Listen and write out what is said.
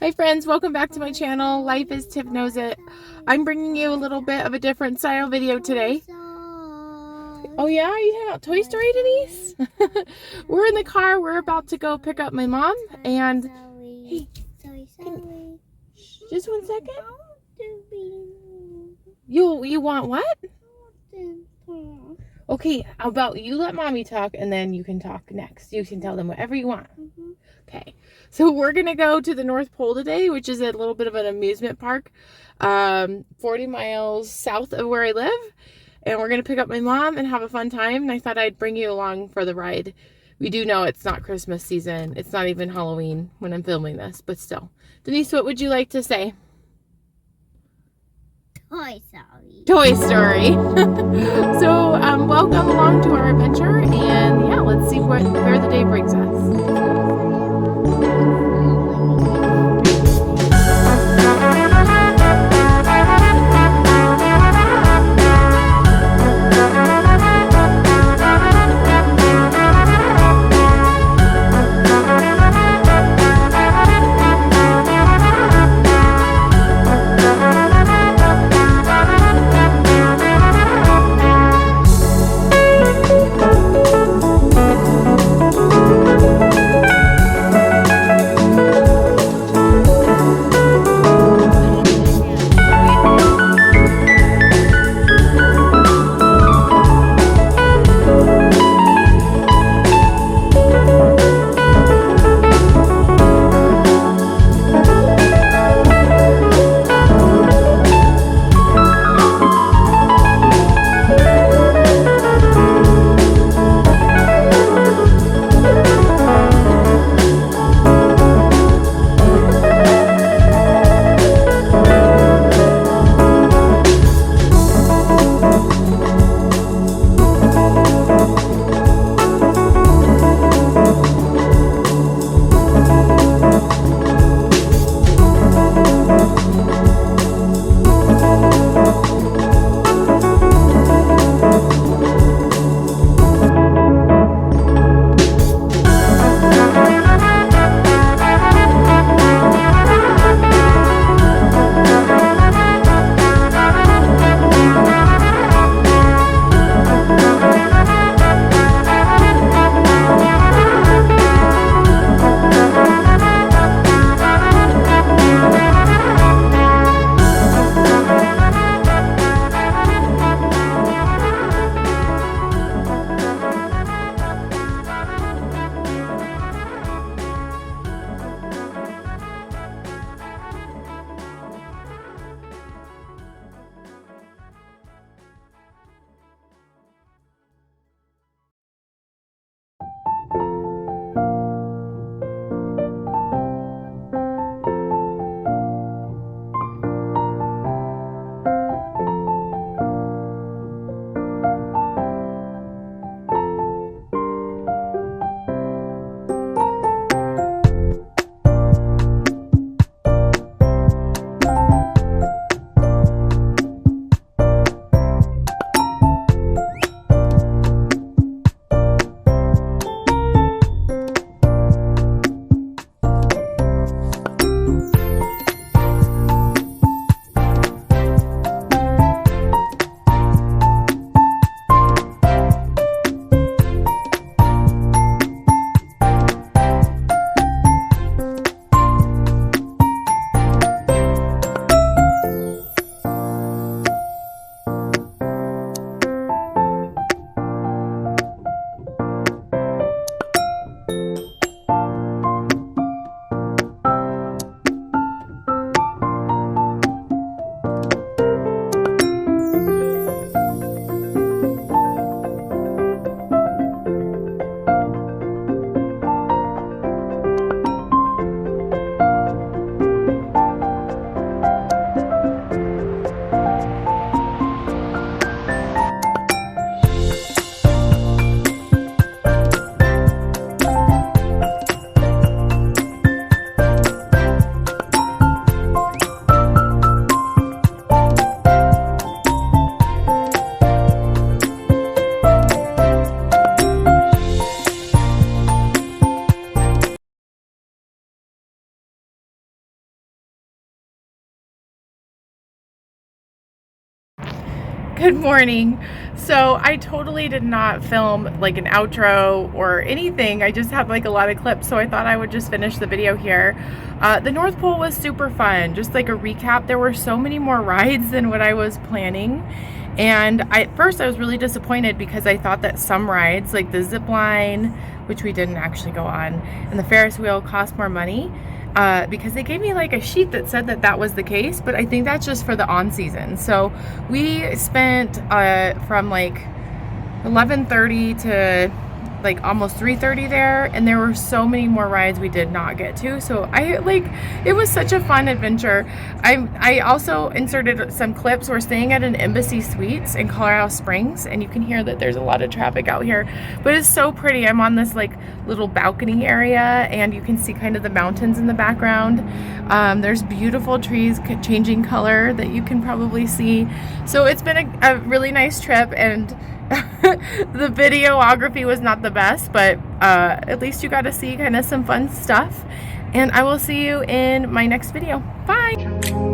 Hi friends, welcome back to my channel. Life is Tiff Knows It. I'm bringing you a little bit of a different style video today. Oh yeah, are you hanging out Toy Story, Denise? We're in the car. We're about to go pick up my mom and hey, just 1 second. You want what? Okay, how about you let mommy talk and then you can talk next. You can tell them whatever you want. Okay, so we're gonna go to the North Pole today, which is a little bit of an amusement park, 40 miles south of where I live, and we're gonna pick up my mom and have a fun time. And I thought I'd bring you along for the ride. We do know it's not Christmas season. It's not even Halloween when I'm filming this, but still. Denise, what would you like to say? Toy Story. Toy Story. So welcome along to our adventure, and yeah, let's see where the day brings us. Good morning. So I totally did not film like an outro or anything. I just have like a lot of clips, so I thought I would just finish the video here. The North Pole was super fun. Just like a recap, there were so many more rides than what I was planning. And at first I was really disappointed because I thought that some rides, like the zip line, which we didn't actually go on, and the Ferris wheel cost more money. Because they gave me like a sheet that said that that was the case, but I think that's just for the on season. So we spent from like 11:30 to like almost 3:30 there, and there were so many more rides we did not get to. So it was such a fun adventure. I also inserted some clips. We're staying at an Embassy Suites in Colorado Springs, and you can hear that there's a lot of traffic out here, but it's so pretty. I'm on this like little balcony area, and you can see kind of the mountains in the background. There's beautiful trees changing color that you can probably see. So it's been a really nice trip, and the videography was not the best, but at least you got to see kind of some fun stuff. And I will see you in my next video. Bye!